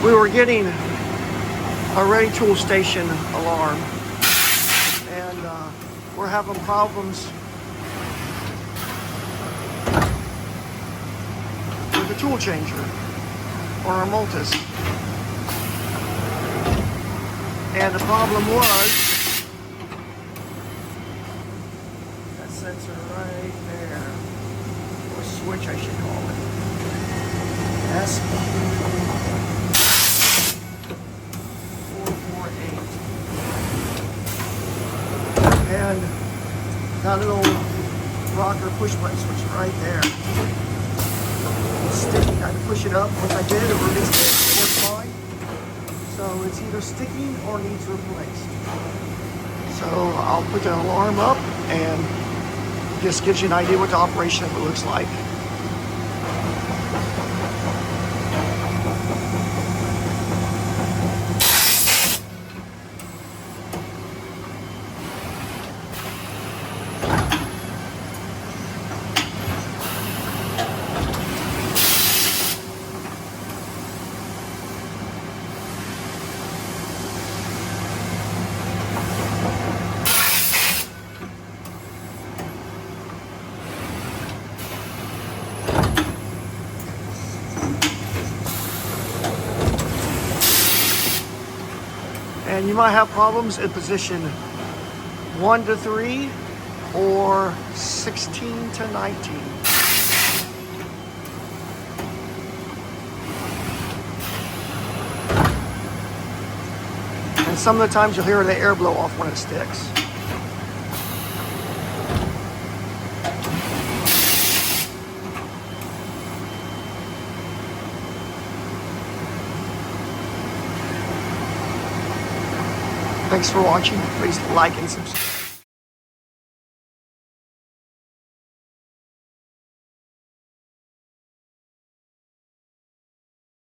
We were getting a ready tool station alarm, and we're having problems with the tool changer on our Multus. And the problem was that sensor right there, or switch I should call it. SP448. And that little rocker push button switch right there. It's sticky. I had to push it up. Once I did, it released it. It worked fine. So it's either sticking or needs replaced. So I'll put the alarm up and just gives you an idea what the operation of it looks like. And you might have problems in position 1 to 3 or 16 to 19. And some of the times you'll hear the air blow off when it sticks. Thanks for watching. Please like and subscribe.